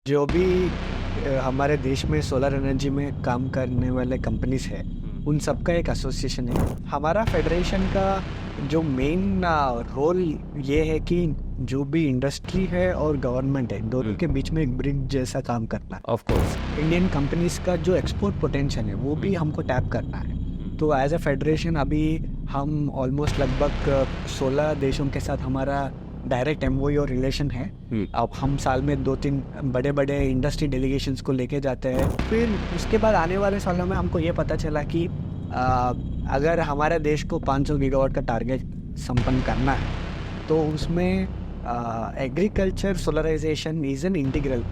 जो भी हमारे देश में सोलर एनर्जी में काम करने वाले कंपनीज है उन सबका एक एसोसिएशन है। हमारा फेडरेशन का जो मेन रोल ये है कि जो भी इंडस्ट्री है और गवर्नमेंट है दोनों के बीच में एक ब्रिज जैसा काम करना है। ऑफ कोर्स इंडियन कंपनीज का जो एक्सपोर्ट पोटेंशियल है वो भी हमको टैप करना है। तो एज अ फेडरेशन अभी हम ऑलमोस्ट लगभग 16 देशों के साथ हमारा डायरेक्ट एमओयू और रिलेशन है। अब हम साल में 2-3 बड़े बड़े इंडस्ट्री डेलीगेशंस को लेके जाते हैं। फिर उसके बाद आने वाले सालों में हमको ये पता चला कि अगर हमारे देश को 500 गीगावाट का टारगेट संपन्न करना है तो उसमें agriculture solarization is an integral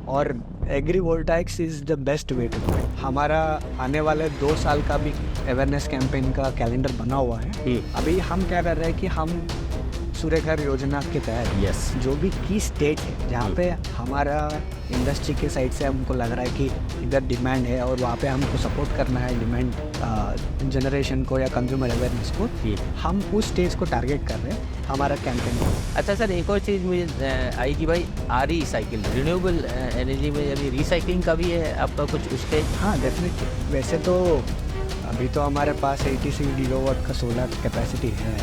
और agrivoltaics is the best way to do it. हमारा आने वाले 2 साल का भी अवेयरनेस कैंपेन का कैलेंडर बना हुआ है। अभी हम क्या कर रहे हैं कि हम सूर्यघर योजना के तहत जो भी की स्टेट है जहाँ पे हमारा इंडस्ट्री के साइड से हमको लग रहा है कि इधर डिमांड है और वहाँ पे हमको सपोर्ट करना है डिमांड जनरेशन को या कंज्यूमर अवेयरनेस को, हम उस स्टेज को टारगेट कर रहे हैं हमारा कैंपेन को। अच्छा सर, एक और चीज़ मुझे आई कि भाई रिसाइकिल रिन्यूएबल एनर्जी में अभी रिसाइकलिंग का भी है आपका कुछ उसके? हाँ डेफिनेटली। वैसे तो अभी तो हमारे पास 86 गीगावाट का सोलर कैपेसिटी है।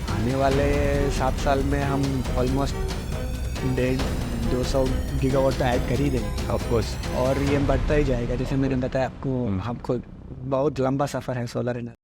आने वाले 7 साल में हम ऑलमोस्ट 150-200 गीगावाट तो ऐड कर ही देंगे ऑफ कोर्स। और ये बढ़ता ही जाएगा। जैसे मैंने बताया आपको, हमको बहुत लंबा सफ़र है सोलर एनर्जी।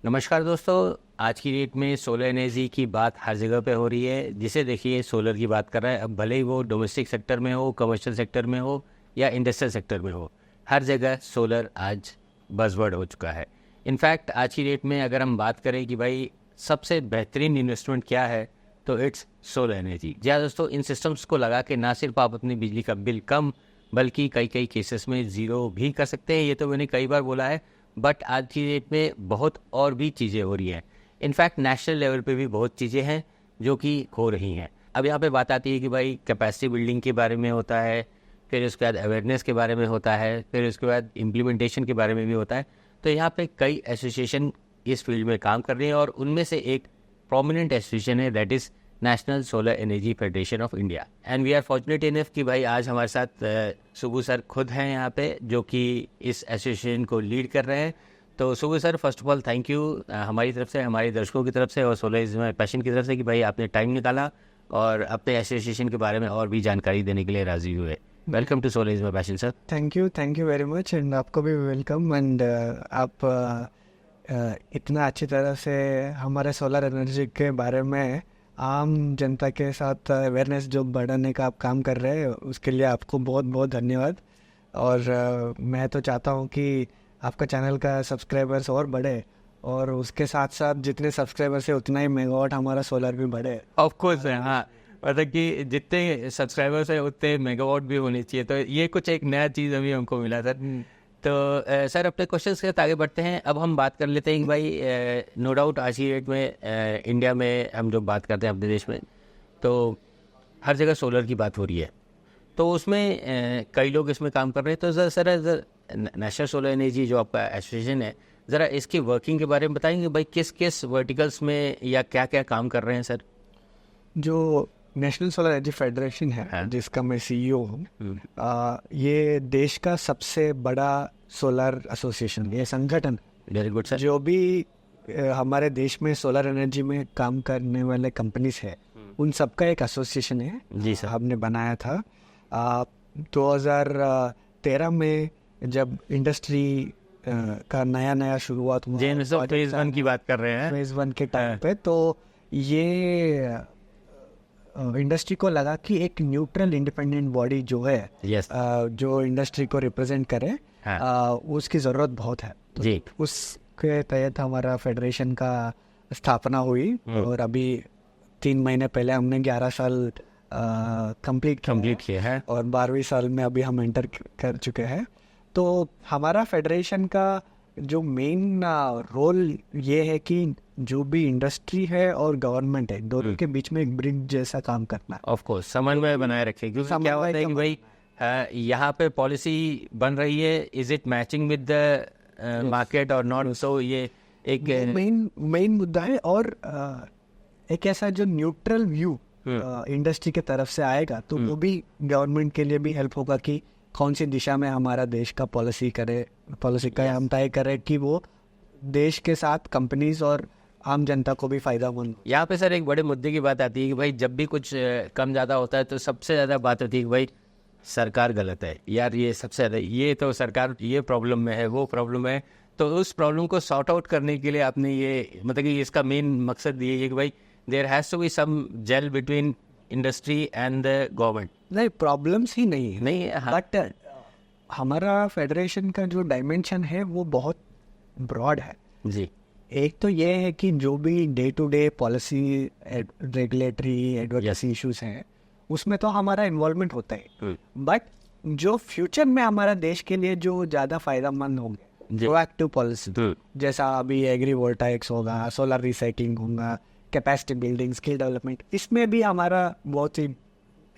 नमस्कार दोस्तों, आज की डेट में सोलर एनर्जी की बात हर जगह पे हो रही है। जिसे देखिए सोलर की बात कर रहा है, अब भले ही वो डोमेस्टिक सेक्टर में हो, कमर्शियल सेक्टर में हो या इंडस्ट्रियल सेक्टर में हो, हर जगह सोलर आज बज़वर्ड हो चुका है। इनफैक्ट आज की डेट में अगर हम बात करें कि भाई सबसे बेहतरीन इन्वेस्टमेंट क्या है तो इट्स सोलर एनर्जी। जी हाँ दोस्तों, इन सिस्टम्स को लगा के ना सिर्फ आप अपनी बिजली का बिल कम बल्कि कई केसेस में ज़ीरो भी कर सकते हैं। ये तो मैंने कई बार बोला है, बट आज की डेट में बहुत और भी चीज़ें हो रही हैं। इनफैक्ट नेशनल लेवल पे भी बहुत चीज़ें हैं जो कि हो रही हैं। अब यहाँ पे बात आती है कि भाई कैपेसिटी बिल्डिंग के बारे में होता है, फिर उसके बाद अवेयरनेस के बारे में होता है, फिर उसके बाद इम्प्लीमेंटेशन के बारे में भी होता है। तो यहाँ पे कई एसोसिएशन इस फील्ड में काम कर रही हैं और उनमें से एक प्रोमिनेंट एसोसिएशन है, that is National Solar Energy Federation of India. And we are fortunate enough कि भाई आज हमारे साथ सुबू सर खुद हैं यहाँ पे, जो कि इस एसोसिएशन को लीड कर रहे हैं। तो Subbu sir, first of all thank you हमारी तरफ से, हमारे दर्शकों की तरफ से और सोलर इज माय पैशन की तरफ से कि भाई आपने टाइम निकाला और अपने एसोसिएशन के बारे में और भी जानकारी देने के लिए राजी हुए। Welcome to solar is my passion sir. Thank you very much and आपको भी वेलकम। एंड आप इतना अच्छी तरह से हमारे सोलर एनर्जी के बारे में आम जनता के साथ अवेयरनेस जो बढ़ाने का आप काम कर रहे हैं उसके लिए आपको बहुत बहुत धन्यवाद। और मैं तो चाहता हूँ कि आपका चैनल का सब्सक्राइबर्स और बढ़े और उसके साथ साथ जितने सब्सक्राइबर्स है उतना ही मेगावाट हमारा सोलर भी बढ़े। ऑफ कोर्स है, हाँ, मतलब कि जितने सब्सक्राइबर्स है उतने मेगावाट भी होने चाहिए। तो ये कुछ एक नया चीज़ अभी हमको मिला सर। तो सर अपने क्वेश्चंस के साथ आगे बढ़ते हैं। अब हम बात कर लेते हैं कि भाई नो डाउट आज की डेट में इंडिया में हम जो बात करते हैं अपने देश में, तो हर जगह सोलर की बात हो रही है। तो उसमें कई लोग इसमें काम कर रहे हैं। तो सर नेशनल सोलर एनर्जी जो आपका एसोसिएशन है, ज़रा इसकी वर्किंग के बारे में बताएंगे भाई किस किस वर्टिकल्स में या क्या क्या काम कर रहे हैं सर? जो नेशनल सोलर एनर्जी फेडरेशन है जिसका मैं सीईओ हूँ, ये देश का सबसे बड़ा सोलर एसोसिएशन, ये संगठन। Very good sir. जो भी हमारे देश में सोलर एनर्जी में काम करने वाले कंपनीज है उन सबका एक एसोसिएशन है। जी सर। हमने बनाया था 2013 में जब इंडस्ट्री का नया शुरुआत हुआ। फेज 1 की बात कर रहे हैं, फेज 1 के टाइम पे। तो ये इंडस्ट्री को लगा कि एक न्यूट्रल इंडिपेंडेंट बॉडी जो है जो इंडस्ट्री को रिप्रेजेंट करे, उसकी ज़रूरत बहुत है। तो जी। उसके तहत हमारा फेडरेशन का स्थापना हुई और अभी 3 महीने पहले हमने 11 साल कंप्लीट किया है और 12वीं साल में अभी हम एंटर कर चुके हैं। तो हमारा फेडरेशन का जो मेन रोल ये है कि जो भी इंडस्ट्री है और गवर्नमेंट है दोनों के बीच में एक ब्रिज जैसा काम करना है। ऑफ कोर्स समन्वय बनाए रखे, क्योंकि क्या होता है कि भाई यहाँ पे पॉलिसी बन रही है, is it matching with the market और नॉट, सो ये एक मेन मुद्दा है। और एक ऐसा जो न्यूट्रल व्यू इंडस्ट्री के तरफ से आएगा तो वो भी गवर्नमेंट के लिए भी हेल्प होगा कि कौन सी दिशा में हमारा देश का पॉलिसी का हम तय करें कि वो देश के साथ कंपनीज और आम जनता को भी फायदा मंद। यहाँ पे सर एक बड़े मुद्दे की बात आती है कि भाई जब भी कुछ कम ज़्यादा होता है तो सबसे ज़्यादा बात होती है कि भाई सरकार गलत है यार, ये सबसे ज़्यादा, ये तो सरकार ये प्रॉब्लम में है, वो प्रॉब्लम है। तो उस प्रॉब्लम को सॉर्ट आउट करने के लिए आपने ये मतलब कि इसका मेन मकसद ये है कि भाई there has to be some gel between industry and the government. नहीं, प्रॉब्लम्स ही नहीं नहीं, हाँ। बट हमारा फेडरेशन का जो डायमेंशन है वो बहुत ब्रॉड है जी। एक तो ये है कि जो भी day to day policy regulatory advocacy issues हैं उसमें तो हमारा इन्वॉल्वमेंट होता है, बट जो फ्यूचर में हमारा देश के लिए जो ज़्यादा फायदेमंद होंगे प्रोएक्टिव पॉलिसी, जैसा अभी एग्रीवोल्टाइक्स होगा, सोलर रिसाइकलिंग होगा, कैपेसिटी बिल्डिंग, स्किल डेवलपमेंट, इसमें भी हमारा बहुत ही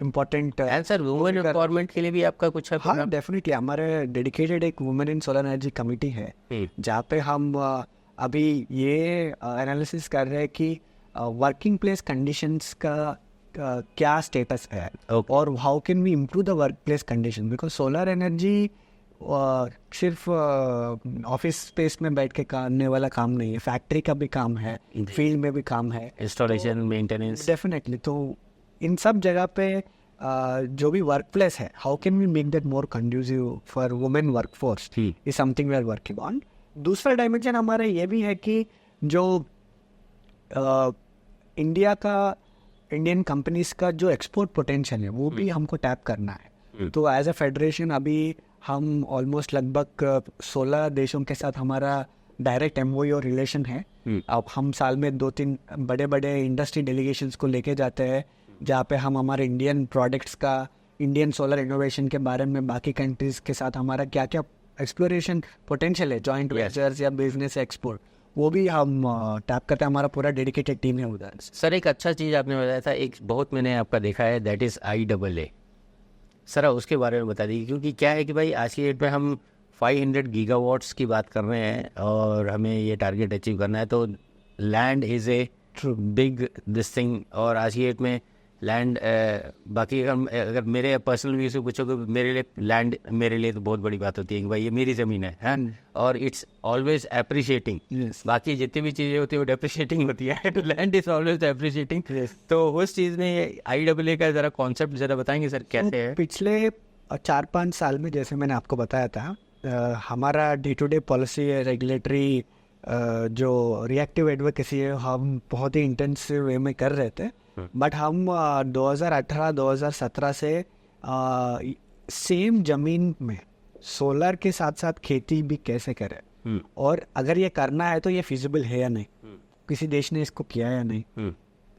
इम्पोर्टेंट सर वुमेन एम्पावरमेंट के लिए भी आपका कुछ है? हाँ, डेफिनेटली हमारे डेडिकेटेड एक women in solar energy committee है जहाँ पे हम अभी ये एनालिसिस कर रहे हैं कि वर्किंग प्लेस कंडीशंस का क्या स्टेटस है और how can we improve the work place condition, because solar energy सिर्फ ऑफिस स्पेस में बैठ के करने वाला काम नहीं है, फैक्ट्री का भी काम है, फील्ड में भी काम है, इंस्टॉलेशन, मेंटेनेंस, डेफिनेटली। तो इन सब जगह पे जो भी वर्क प्लेस है, how can we make that more conducive for women work force is something we are working on. दूसरा डायमेंशन हमारा ये भी है कि जो इंडियन कंपनीज का जो एक्सपोर्ट पोटेंशियल है वो भी हमको टैप करना है। तो एज अ फेडरेशन अभी हम ऑलमोस्ट लगभग 16 देशों के साथ हमारा डायरेक्ट एमओयू और रिलेशन है। अब हम साल में 2-3 बड़े बड़े इंडस्ट्री डेलीगेशंस को लेके जाते हैं जहाँ पे हम हमारे इंडियन प्रोडक्ट्स का, इंडियन सोलर इनोवेशन के बारे में बाकी कंट्रीज के साथ हमारा क्या क्या एक्सप्लोरेशन पोटेंशियल है, जॉइंट वेंचर्स या बिजनेस एक्सपोर्ट, वो भी हम टैप करते हैं। हमारा पूरा डेडिकेटेड टीम है उधर। सर एक अच्छा चीज़ आपने बताया था, एक बहुत मैंने आपका देखा है, दैट इज़ IAA। सर उसके बारे में बता दीजिए, क्योंकि क्या है कि भाई आज की डेट में हम 500 गीगावाट्स की बात कर रहे हैं और हमें ये टारगेट अचीव करना है, तो land is a big this thing. और आज की डेट में लैंड बाकी अगर मेरे पर्सनल व्यू से पूछो तो मेरे लिए लैंड मेरे लिए तो बहुत बड़ी बात होती है कि भाई ये मेरी ज़मीन है और इट्स ऑलवेज अप्रिशिएटिंग। बाकी जितनी भी चीज़ें होती है वो डेप्रिशिएटिंग होती है, तो लैंड इज ऑलवेज अप्रिशिएटिंग। तो उस चीज़ में IAA का ज़रा कॉन्सेप्ट ज़रा बताएंगे सर कैसे है? पिछले 4-5 साल में जैसे मैंने आपको बताया था, हमारा day to day policy regulatory जो रिएक्टिव एडवोकेसी है हम बहुत ही इंटेंसिव वे में कर रहे थे, बट हम 2018-2017 से सेम जमीन में सोलर के साथ साथ खेती भी कैसे करें और अगर ये करना है तो ये फिजिबल है या नहीं, किसी देश ने इसको किया या नहीं,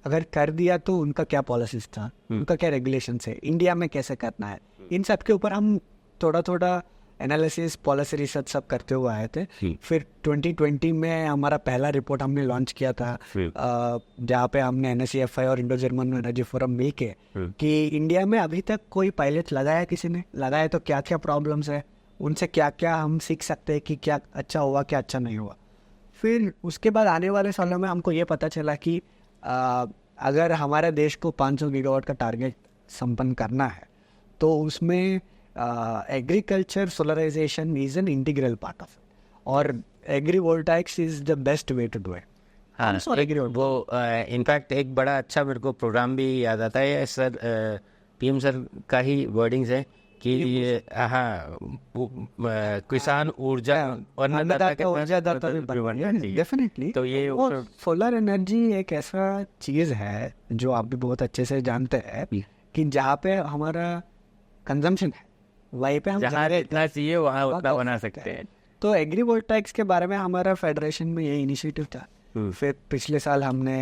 अगर कर दिया तो उनका क्या पॉलिसीज था, उनका क्या रेगुलेशंस है, इंडिया में कैसे करना है, इन सब के ऊपर हम थोड़ा थोड़ा एनालिसिस, पॉलिसी रिसर्च सब करते हुए आए थे। फिर 2020 में हमारा पहला रिपोर्ट हमने लॉन्च किया था जहाँ पे हमने NSEFI और इंडो जर्मन एनर्जी फोरम मिल के कि इंडिया में अभी तक कोई पायलट लगाया, किसी ने लगाया तो क्या क्या प्रॉब्लम्स है, उनसे क्या क्या हम सीख सकते हैं कि क्या अच्छा हुआ क्या अच्छा नहीं हुआ। फिर उसके बाद आने वाले सालों में हमको ये पता चला कि अगर हमारे देश को 500 गीगावाट का टारगेट संपन्न करना है तो उसमें agriculture solarization is an integral part of it और agrivoltaics is the best way to do it. हाँ, वो इनफैक्ट एक बड़ा अच्छा मेरे को प्रोग्राम भी याद आता है सर, PM सर का ही वर्डिंग्स है कि हाँ किसान ऊर्जा और डेफिनेटली। तो ये सोलर एनर्जी एक ऐसा चीज़ है जो आप भी बहुत अच्छे से जानते हैं कि जहाँ पे हमारा कंजम्पशन है वहीं पे हम जहाँ इतना चाहिए वहाँ उतना बना सकते हैं। तो एग्रीवोल्टाइक्स के बारे में हमारा फेडरेशन में ये इनिशिएटिव था। फिर पिछले साल हमने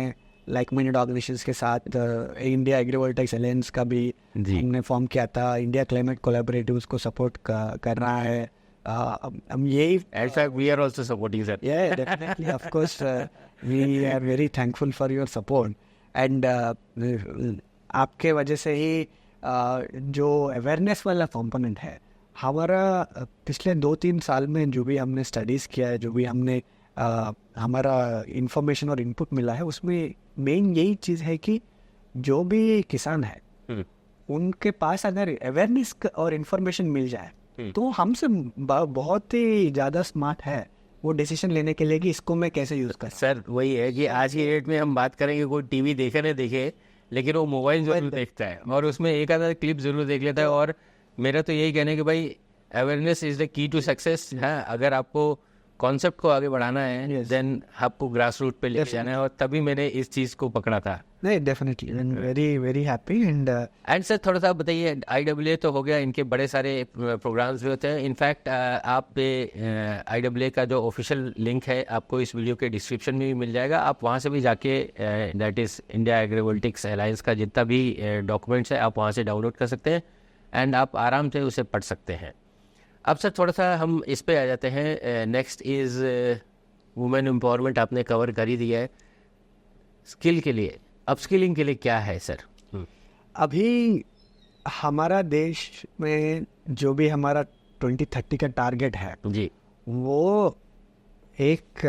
लाइक माइंडेड ऑर्गेनाइजेशंस के साथ इंडिया एग्रीवोल्टाइक्स अलायंस का भी हमने फॉर्म किया था। इंडिया क्लाइमेट कोलैबोरेटिव्स को सपोर्ट कर रहा है। हम यही in fact we are also supporting sir. Yeah definitely, of course we are very thankful for your support and आपके वजह से ही जो अवेयरनेस वाला कंपोनेंट है हमारा पिछले 2-3 साल में जो भी हमने स्टडीज़ किया है, जो भी हमने हमारा इंफॉर्मेशन और इनपुट मिला है, उसमें मेन यही चीज़ है कि जो भी किसान है उनके पास अगर अवेयरनेस और इन्फॉर्मेशन मिल जाए तो हमसे बहुत ही ज़्यादा स्मार्ट है वो डिसीजन लेने के लिए कि इसको मैं कैसे यूज़ कर। सर वही है कि आज की डेट में हम बात करेंगे, कोई टीवी देखे ना देखे, लेकिन वो मोबाइल जरूर देखता है और उसमें एक आधा क्लिप जरूर देख लेता है। और मेरा तो यही कहना है कि भाई awareness is the key to success. हाँ, अगर आपको कॉन्सेप्ट को आगे बढ़ाना है देन आपको ग्रास रूट पे लेके जाना है, और तभी मैंने इस चीज़ को पकड़ा था। नहीं, definitely very very happy. And sir थोड़ा सा बताइए, IAA तो हो गया, इनके बड़े सारे प्रोग्राम्स भी होते हैं। इनफैक्ट आप पे IAA का जो ऑफिशियल लिंक है आपको इस वीडियो के डिस्क्रिप्शन में भी मिल जाएगा। आप वहाँ से भी जाके दैट इज़ इंडिया एग्रीवोल्टिक्स अलायंस का जितना भी डॉक्यूमेंट्स है आप वहाँ से डाउनलोड कर सकते हैं एंड आप आराम से उसे पढ़ सकते हैं। अब सर थोड़ा सा हम इस पे आ जाते हैं। नेक्स्ट इज़ वुमेन एम्पावरमेंट, आपने कवर कर ही दिया है। स्किल के लिए, अपस्किलिंग के लिए क्या है सर? अभी हमारा देश में जो भी हमारा 2030 का टारगेट है जी, वो एक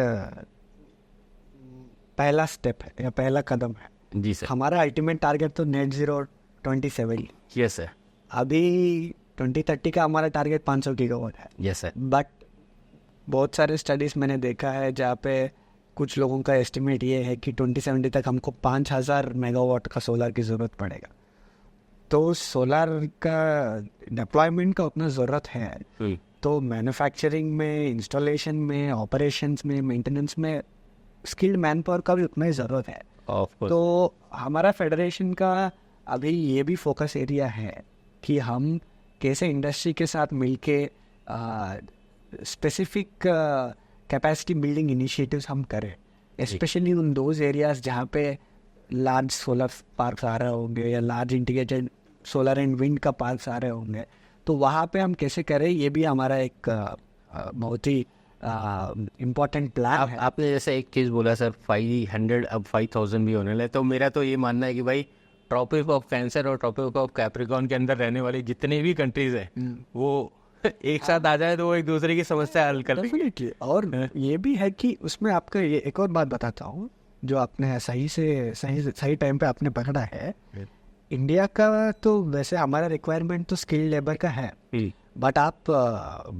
पहला स्टेप है या पहला कदम है। जी सर। हमारा अल्टीमेट टारगेट तो नेट ज़ीरो 2070। Yes sir. अभी 2030 का हमारा टारगेट 500 गीगावाट है। Yes sir. बट बहुत सारे स्टडीज़ मैंने देखा है जहाँ पे कुछ लोगों का एस्टिमेट ये है कि 2070 तक हमको 5000 मेगावाट का सोलर की ज़रूरत पड़ेगा। तो सोलर का डिप्लॉयमेंट का उतना ज़रूरत है तो मैन्युफैक्चरिंग में, इंस्टॉलेशन में, ऑपरेशंस में, मेंटेनेंस में स्किल्ड मैन पावर का भी उतना ही ज़रूरत है। तो हमारा फेडरेशन का अभी ये भी फोकस एरिया है कि हम कैसे इंडस्ट्री के साथ मिलके स्पेसिफिक कैपेसिटी बिल्डिंग इनिशिएटिव्स हम करें, स्पेशली उन दोज एरियाज जहाँ पे लार्ज सोलर पार्क्स आ रहे होंगे या large integrated solar and wind का पार्क्स आ रहे होंगे। तो वहाँ पे हम कैसे करें, ये भी हमारा एक बहुत ही इम्पोर्टेंट प्लान है। आपने जैसे एक चीज़ बोला सर 500 अब 5000 भी होने लगे, तो मेरा तो ये मानना है कि भाई ट्रॉपिक ऑफ कैंसर और ट्रॉपिक ऑफ कैप्रिकॉर्न के अंदर रहने वाली जितने भी कंट्रीज हैं वो एक साथ आ जाए तो वो एक दूसरे की समस्या हल कर डेफिनेटली। और ये भी है कि उसमें आपका ये एक और बात बताता हूँ जो आपने सही टाइम पे आपने पकड़ा है। इंडिया का तो वैसे हमारा रिक्वायरमेंट तो स्किल्ड लेबर का है, बट आप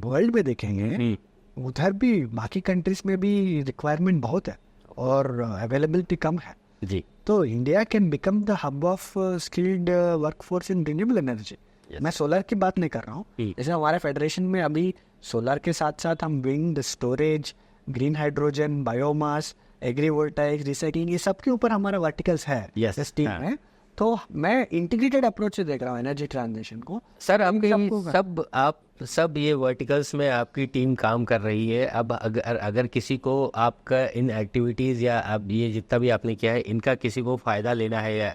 वर्ल्ड में देखेंगे उधर भी बाकी कंट्रीज में भी रिक्वायरमेंट बहुत है और अवेलेबिलिटी कम है जी। तो India can become the hub of skilled workforce in renewable energy. मैं सोलर की बात नहीं कर रहा हूँ। जैसे हमारे फेडरेशन में अभी सोलर के साथ साथ हम wind, storage, green hydrogen, biomass, agrivoltaic, recycling, ये सब के ऊपर हमारा वर्टिकल्स है। Yes, टीम है। तो मैं इंटीग्रेटेड अप्रोच से देख रहा हूँ एनर्जी ट्रांजिशन को। सर आपके सब ये वर्टिकल्स में आपकी टीम काम कर रही है। अब अगर किसी को आपका इन एक्टिविटीज़ या अब ये जितना भी आपने किया है इनका किसी को फ़ायदा लेना है या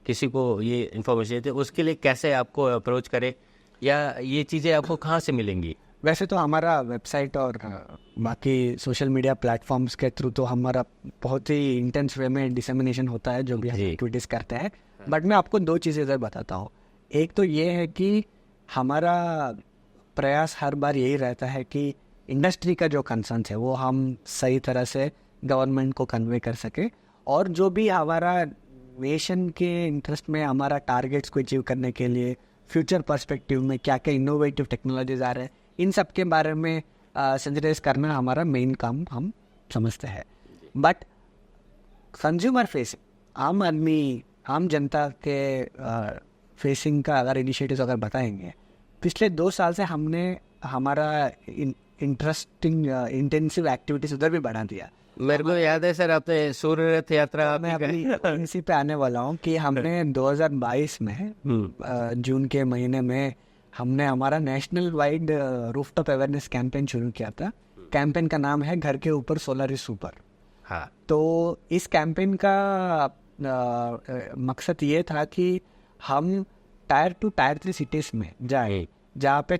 किसी को ये इन्फॉर्मेशन देते, उसके लिए कैसे आपको अप्रोच करे या ये चीज़ें आपको कहाँ से मिलेंगी? वैसे तो हमारा वेबसाइट और बाकी सोशल मीडिया प्लेटफॉर्म्स के थ्रू तो हमारा बहुत ही इंटेंस वे में डिसेमिनेशन होता है जो भी हम एक्टिविटीज़ करते हैं। बट मैं आपको 2 चीज़ें इधर बताता हूँ। एक तो ये है कि हमारा प्रयास हर बार यही रहता है कि इंडस्ट्री का जो कंसर्न है वो हम सही तरह से गवर्नमेंट को कन्वे कर सके, और जो भी हमारा नेशन के इंटरेस्ट में हमारा टारगेट्स को अचीव करने के लिए फ्यूचर पर्सपेक्टिव में क्या क्या इनोवेटिव टेक्नोलॉजीज आ रहे हैं, इन सब के बारे में सेंसिटाइज करना हमारा मेन काम हम समझते हैं। बट कंज्यूमर फेसिंग, आम आदमी, आम जनता के फेसिंग का अगर इनिशिएटिव्स अगर बताएंगे, पिछले 2 साल से हमने हमारा इंटरेस्टिंग इंटेंसिव एक्टिविटीज़ उधर भी बढ़ा दिया। मेरे को याद है सर आपने सूर्य रथ यात्रा मैं अपनी इसी पे आने वाला हूँ कि हमने 2022 में जून के महीने में हमने हमारा national wide rooftop awareness campaign शुरू किया था। कैंपेन का नाम है घर के ऊपर सोलर इज सुपर। हाँ। तो इस कैंपेन का मकसद ये था कि हम टायर 2 टायर 3 सिटीज़ में जाए जहाँ पे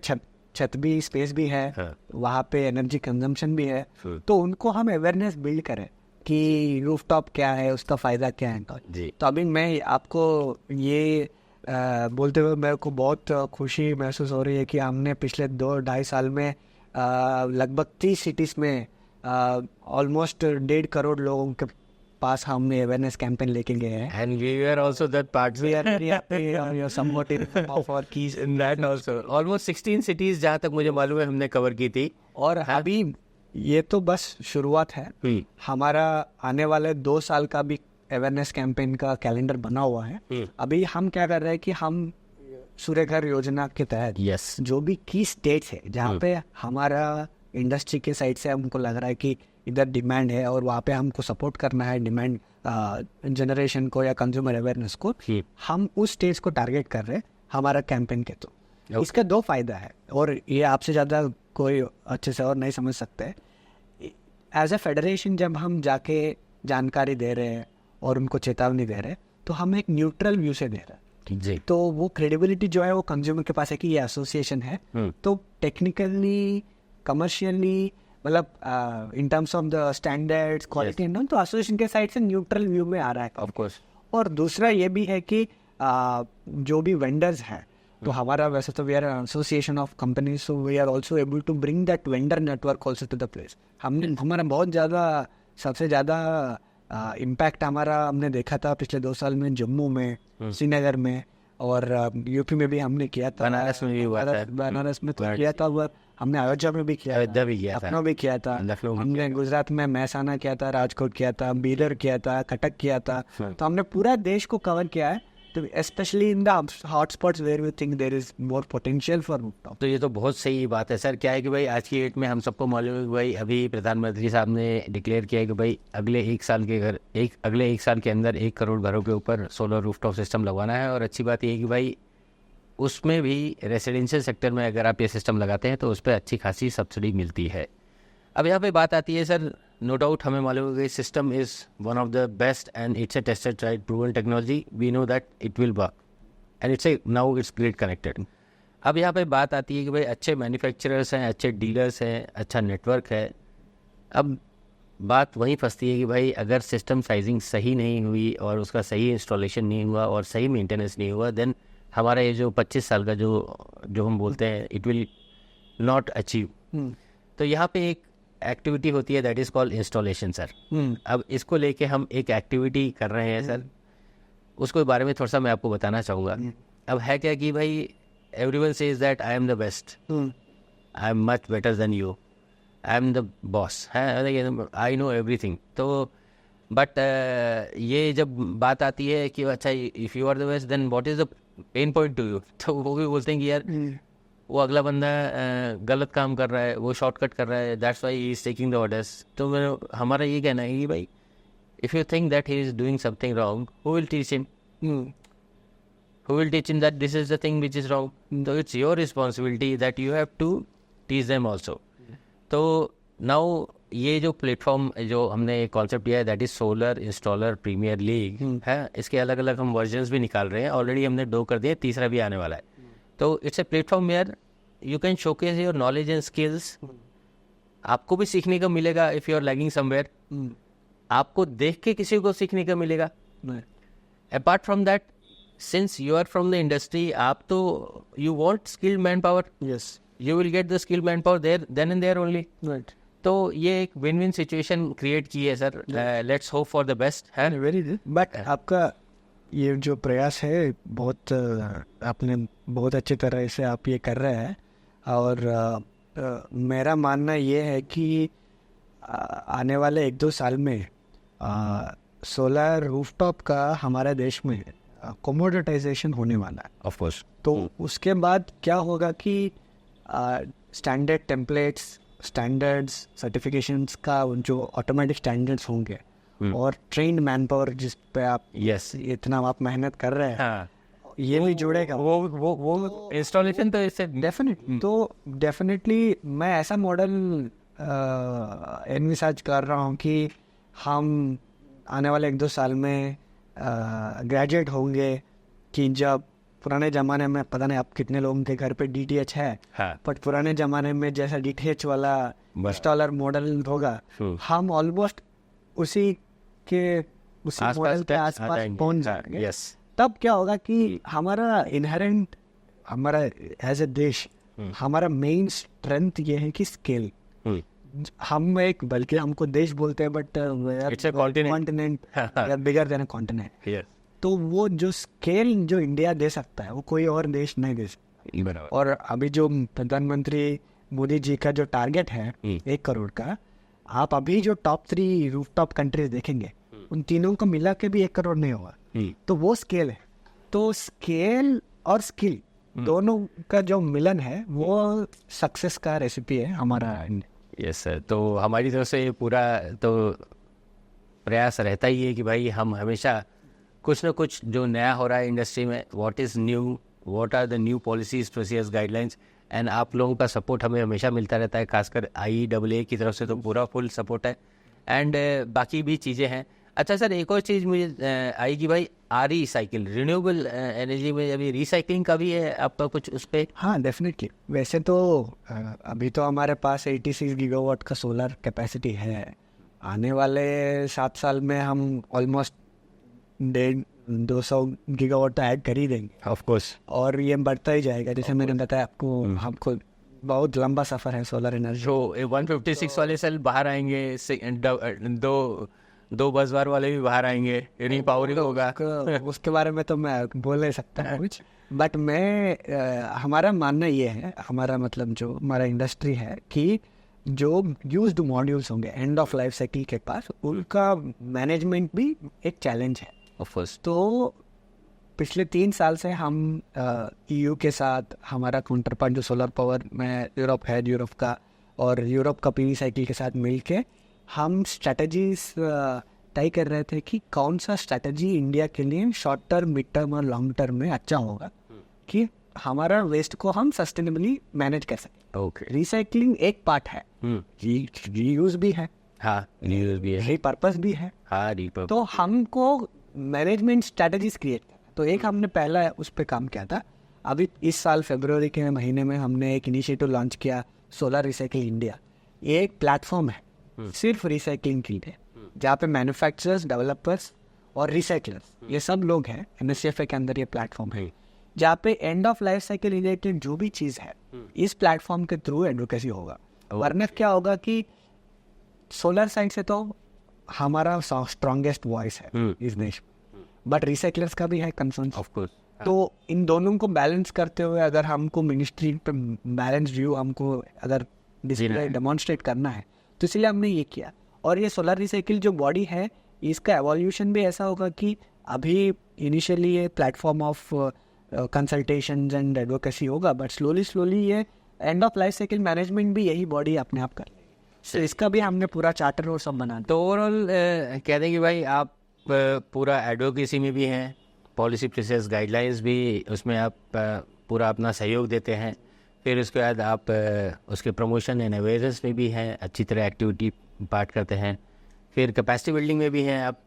छत भी, स्पेस भी है, वहाँ पे एनर्जी कंजम्पशन भी है, तो उनको हम अवेयरनेस बिल्ड करें कि रूफटॉप क्या है, उसका फ़ायदा क्या है। तो अभी मैं आपको ये बोलते हुए मेरे को बहुत खुशी महसूस हो रही है कि हमने पिछले 2-2.5 साल में लगभग 30 सिटीज़ में ऑलमोस्ट 1.5 करोड़ लोगों के पास हमने अवेयरनेस कैंपेन लेके गए हैं. And we were also that part. We are very happy you are somewhat of our keys. In that also. Almost 16 cities जहाँ तक मुझे मालूम है हमने कवर की थी. और अभी ये तो बस शुरुआत है. हमारा आने वाले 2 साल का भी अवेयरनेस कैंपेन का कैलेंडर बना हुआ है. अभी हम क्या कर रहे हैं कि हम सूर्य घर योजना के तहत जो भी की स्टेट्स है जहाँ पे हमारा इंडस्ट्री के साइड से हमको लग रहा है कि इधर डिमांड है और वहाँ पे हमको सपोर्ट करना है डिमांड जनरेशन को या कंज्यूमर अवेयरनेस को, हम उस स्टेट्स को टारगेट कर रहे हैं हमारा कैंपेन के. तो इसका 2 फायदा है और ये आपसे ज़्यादा कोई अच्छे से और नहीं समझ सकते. एज ए फेडरेशन जब हम जाके जानकारी दे रहे हैं और उनको चेतावनी दे रहे हैं तो हम एक न्यूट्रल व्यू से दे रहे हैं जी. तो वो क्रेडिबिलिटी जो है वो कंज्यूमर के पास है कि ये एसोसिएशन है. तो टेक्निकली कमर्शियली मतलब in terms of the standards quality and तो एसोसिएशन के साइड से न्यूट्रल व्यू में आ रहा है. Of course. और दूसरा ये भी है कि जो भी वेंडर्स हैं तो हमारा वैसे तो we are association of companies so we are also able to bring that vendor network also to the place. हमने हमारा बहुत ज़्यादा सबसे ज़्यादा इम्पैक्ट हमारा हमने देखा था पिछले 2 साल में जम्मू में, श्रीनगर में और यूपी में भी हमने किया था. बनारस में भी हुआ था. बनारस में तो किया था. वो हमने अयोध्या में भी किया था, लखनऊ भी किया था, हमने गुजरात में महसाना किया था, राजकोट किया था, बीदर किया था, कटक किया था. तो हमने पूरा देश को कवर किया है. तो specially in the hotspots where we think there is more potential for rooftop. तो ये तो बहुत सही बात है सर. क्या है कि भाई आज की डेट में हम सबको मालूम है कि भाई अभी प्रधानमंत्री साहब ने डिक्लेयर किया है कि भाई अगले 1 साल के अंदर 1 करोड़ घरों के ऊपर सोलर रूफटॉप सिस्टम लगवाना है. और अच्छी बात ये है कि भाई उसमें भी रेसिडेंशियल सेक्टर में अगर आप ये सिस्टम लगाते हैं तो उस पर अच्छी खासी सब्सिडी मिलती है. अब यहाँ पे बात आती है सर, नो डाउट हमें मालूम है कि system is one of the best and it's a tested tried proven technology. We know that it will work and it's great connected. अब यहाँ पे बात आती है कि भाई अच्छे मैन्युफैक्चरर्स हैं, अच्छे डीलर्स हैं, अच्छा नेटवर्क है. अब बात वहीं फंसती है कि भाई अगर सिस्टम साइजिंग सही नहीं हुई और उसका सही इंस्टॉलेशन नहीं हुआ और सही मेंटेनेंस नहीं हुआ, देन हमारा ये जो 25 साल का जो हम बोलते हैं इट विल नॉट अचीव. तो यहाँ पे एक एक्टिविटी होती है that is called installation sir. अब इसको लेके हम एक एक्टिविटी कर रहे हैं सर, उसके बारे में थोड़ा सा मैं आपको बताना चाहूँगा. अब है क्या कि भाई everyone says that I am the best, I am much better than you, I am the boss है, आई नो एवरीथिंग. तो बट ये जब बात आती है कि अच्छा if you are the best then what is the pain point to you, तो वो भी बोलते हैं कि यार वो अगला बंदा गलत काम कर रहा है, वो शॉर्टकट कर रहा है, that's why he is taking the orders. तो हमारा ये कहना है कि भाई if you think that he is doing something wrong, who will teach him? Who will teach him that this is the thing which is wrong? So it's your responsibility that you have to teach them also. तो now ये जो platform जो हमने एक concept दिया है that is solar installer premier league है, इसके अलग अलग हम वर्जन्स भी निकाल रहे हैं. ऑलरेडी हमने 2 कर दिए, तीसरा भी आने वाला है. तो it's a platform where you can showcase your knowledge and skills. आपको भी सीखने को मिलेगा. If you are lagging somewhere, आपको देख के किसी को सीखने का मिलेगा. Apart from that, since you are from the industry, आप तो you want skilled manpower, yes, you will get the skilled manpower there then and there only. Right. तो ये एक विन विन सिचुएशन क्रिएट की है sir. Let's hope for the best है. Very good. But आपका ये जो प्रयास है बहुत आपने बहुत अच्छी तरह से आप ये कर रहे हैं. और मेरा मानना ये है कि आने वाले 1-2 साल में सोलर रूफटॉप का हमारे देश में कमोडिटाइजेशन होने वाला है. Of course. तो उसके बाद क्या होगा कि स्टैंडर्ड टेम्पलेट्स, स्टैंडर्ड्स, सर्टिफिकेशंस का जो ऑटोमेटिक स्टैंडर्ड्स होंगे और ट्रेन्ड मैन पावर जिस पे आप इतना आप मेहनत कर रहे हैं, ये भी जुड़ेगा. वो इंस्टॉलेशन तो इससे डेफिनेटली मैं ऐसा मॉडल एनविसाज कर रहा हूँ कि हम आने वाले 1-2 साल में ग्रेजुएट होंगे कि जब पुराने ज़माने में पता नहीं आप कितने लोगों के घर पे DTH है, बट पुराने ज़माने में जैसा DTH वाला इंस्टॉलर मॉडल होगा, हम ऑलमोस्ट उसी मॉडल के आसपास पहुंच जाएंगे. तब क्या होगा कि हमारा इनहेरेंट, हमारा एज ए देश, हमारा मेन स्ट्रेंथ ये है कि स्केल। हम एक, बल्कि हमको देश बोलते हैं but It's a continent. Continent, bigger than continent. तो वो जो स्केल जो इंडिया दे सकता है वो कोई और देश नहीं दे सकता। बराबर। और अभी जो प्रधानमंत्री मोदी जी का जो टारगेट है 1 करोड़ का, आप अभी जो टॉप 3 रूफटॉप कंट्रीज देखेंगे उन तीनों को मिला के भी 1 करोड़ नहीं होगा। तो वो स्केल है। तो स्केल और स्किल दोनों का जो मिलन है वो सक्सेस का रेसिपी है हमारा। यस सर, तो हमारी तरफ से पूरा तो प्रयास रहता ही है कि भाई हम हमेशा कुछ ना कुछ जो नया हो रहा है इंडस्ट्री में, what is new, what are the new policies, procedures, guidelines, and आप लोगों का सपोर्ट हमें हमेशा मिलता रहता है। खासकर IEEE की तरफ से तो पूरा फुल सपोर्ट है, एंड बाकी भी चीज़ें हैं। अच्छा सर, एक और चीज़ मुझे आई कि भाई RE साइकिल, रिन्यूएबल एनर्जी में अभी रिसाइकलिंग का भी है आपका कुछ उस पर? हाँ डेफिनेटली। वैसे तो अभी तो हमारे पास 86 गीगावाट का सोलर कैपेसिटी है। आने वाले 7 साल में हम ऑलमोस्ट 150-200 गीगावाट तो ऐड कर ही देंगे ऑफ कोर्स, और ये बढ़ता ही जाएगा। जैसे मैंने बताया आपको, हमको बहुत लंबा सफ़र है सोलर एनर्जी। जो 156 वाले सेल बाहर आएंगे, दो बस बार वाले भी बाहर आएंगे, रिपावरिंग होगा। उसके बारे में तो मैं बोल नहीं सकता कुछ, बट हमारा मानना ये है, हमारा मतलब जो हमारा इंडस्ट्री है कि जो यूज्ड मॉड्यूल्स होंगे एंड ऑफ लाइफ साइकिल के पास, उनका मैनेजमेंट भी एक चैलेंज है ऑफ कोर्स। तो पिछले 3 साल से हम EU के साथ, हमारा काउंटर पार्ट जो सोलर पावर में यूरोप है, यूरोप का, और यूरोप का PV साइकिल के साथ मिलके हम स्ट्रैटेजीज तय कर रहे थे कि कौन सा स्ट्रैटेजी इंडिया के लिए शॉर्ट टर्म, मिड टर्म और लॉन्ग टर्म में अच्छा होगा कि हमारा वेस्ट को हम सस्टेनेबली मैनेज कर सकें। ओके, रिसाइकलिंग एक पार्ट है, रीयूज भी है, हाँ रीयूज भी है, रीपर्पस भी है। हाँ रीपर्पस। तो हमको मैनेजमेंट स्ट्रैटेजीज क्रिएट करना, तो एक हमने पहला उस पर काम किया था। अभी इस साल फरवरी के महीने में हमने एक इनिशिएटिव लॉन्च किया, सोलर रिसाइकिल इंडिया। ये एक प्लेटफॉर्म है सिर्फ रिसाइकलिंग के लिए, जहाँ पे मैन्युफैक्चरर्स, डेवलपर्स और रिसाइकलर्स ये सब लोग हैं। NSCFA के अंदर ये प्लेटफॉर्म है जहाँ पे end of life cycle related जो भी चीज़ है इस प्लेटफॉर्म के थ्रू एडवोकेसी होगा। वरना क्या होगा कि सोलर साइड से तो हमारा स्ट्रॉन्गेस्ट वॉइस है इस देश में, बट रिसाइकलर्स का भी है कंसर्न ऑफ कोर्स। तो इन दोनों को बैलेंस करते हुए अगर हमको मिनिस्ट्री पे बैलेंस व्यू हमको अगर डिस्प्ले डेमोन्स्ट्रेट करना है, तो इसलिए हमने ये किया। और ये सोलर रिसाइकिल जो बॉडी है, इसका एवोल्यूशन भी ऐसा होगा कि अभी इनिशियली ये platform of consultation and advocacy होगा, बट स्लोली ये end of life cycle management भी यही बॉडी अपने आप कर लेगी। तो इसका भी हमने पूरा चार्टर और सब बना। तो ओवरऑल कह दें कि भाई आप पूरा एडवोकेसी में भी हैं, पॉलिसी प्रोसेस, गाइडलाइंस भी उसमें आप पूरा अपना सहयोग देते हैं, फिर उसके बाद आप उसके प्रमोशन एंड अवेयरनेस में भी हैं, अच्छी तरह एक्टिविटी पार्ट करते हैं, फिर कैपेसिटी बिल्डिंग में भी हैं आप,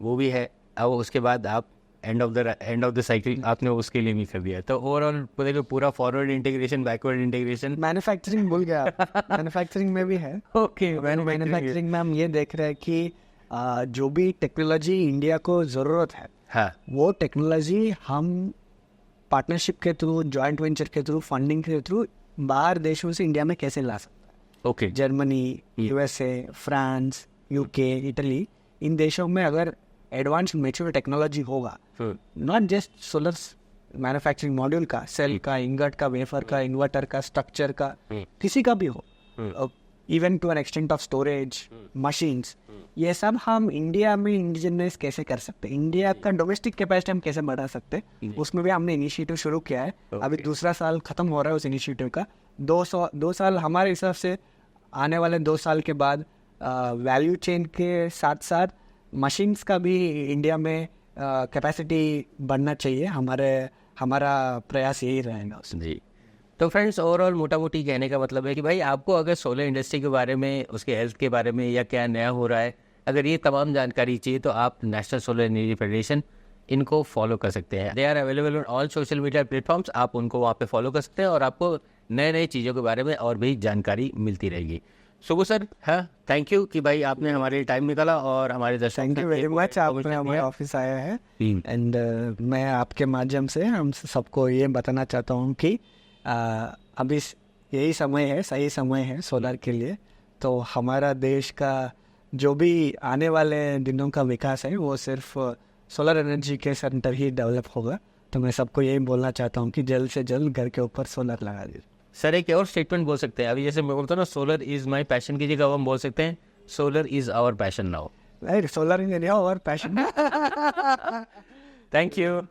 वो भी है। अब उसके बाद आप एंड ऑफ द साइकिल आपने उसके लिए भी कर दिया। तो ओवरऑल पूरा forward integration, backward integration, manufacturing भूल गया मैन्युफैक्चरिंग में भी है। ओके, मैन्युफैक्चरिंग में हम ये देख रहे हैं कि जो भी टेक्नोलॉजी इंडिया को ज़रूरत है, हाँ, वो टेक्नोलॉजी हम पार्टनरशिप के थ्रू, जॉइंट वेंचर के थ्रू, फंडिंग के थ्रू बाहर देशों से इंडिया में कैसे ला सकते हैं। Okay, Germany, USA, France, UK, Italy, इन देशों में अगर एडवांस मेच्योर टेक्नोलॉजी होगा, not just solar manufacturing module का, सेल का, इंगट का, वेफर का, इन्वर्टर का, स्ट्रक्चर का, किसी का भी हो, even to an extent of storage, machines, ये सब हम इंडिया में इंडिजिनस कैसे कर सकते हैं, इंडिया का डोमेस्टिक कैपेसिटी हम कैसे बढ़ा सकते हैं, उसमें भी हमने इनिशिएटिव शुरू किया है। अभी दूसरा साल खत्म हो रहा है उस इनिशिएटिव का। 2 साल हमारे हिसाब से आने वाले 2 साल के बाद वैल्यू चेन के साथ साथ मशीन्स का भी इंडिया में कैपेसिटी बढ़ना चाहिए। हमारा प्रयास यही रहेगा जी। तो फ्रेंड्स, ओवरऑल मोटा मोटी कहने का मतलब है कि भाई आपको अगर सोलर इंडस्ट्री के बारे में, उसके हेल्थ के बारे में, या क्या नया हो रहा है, अगर ये तमाम जानकारी चाहिए तो आप नेशनल सोलर एनर्जी फेडरेशन इनको फॉलो कर सकते हैं। They are available on all social media platforms, आप उनको वहाँ पे फॉलो कर सकते हैं और आपको नए नए चीज़ों के बारे में और भी जानकारी मिलती रहेगी। सुबह सर, हाँ, थैंक यू कि भाई आपने हमारे लिए टाइम निकाला और हमारे दर्शकों थैंक के यू लिए वेरी मच, आपने information हमारे दिया। ऑफिस आया है। एंड मैं आपके माध्यम से हम सबको ये बताना चाहता हूँ कि अभी यही समय है, सही समय है सोलर के लिए। तो हमारा देश का जो भी आने वाले दिनों का विकास है वो सिर्फ सोलर एनर्जी के सेंटर ही डेवलप होगा। तो मैं सबको यही बोलना चाहता हूँ कि जल्द से जल्द घर के ऊपर सोलर लगा दीजिए। सर एक और स्टेटमेंट बोल सकते हैं, अभी जैसे मैं बोलता हूँ ना सोलर इज़ माई पैशन की जगह हम बोल सकते हैं solar is our passion now. Solar engineer और पैशन। Thank you.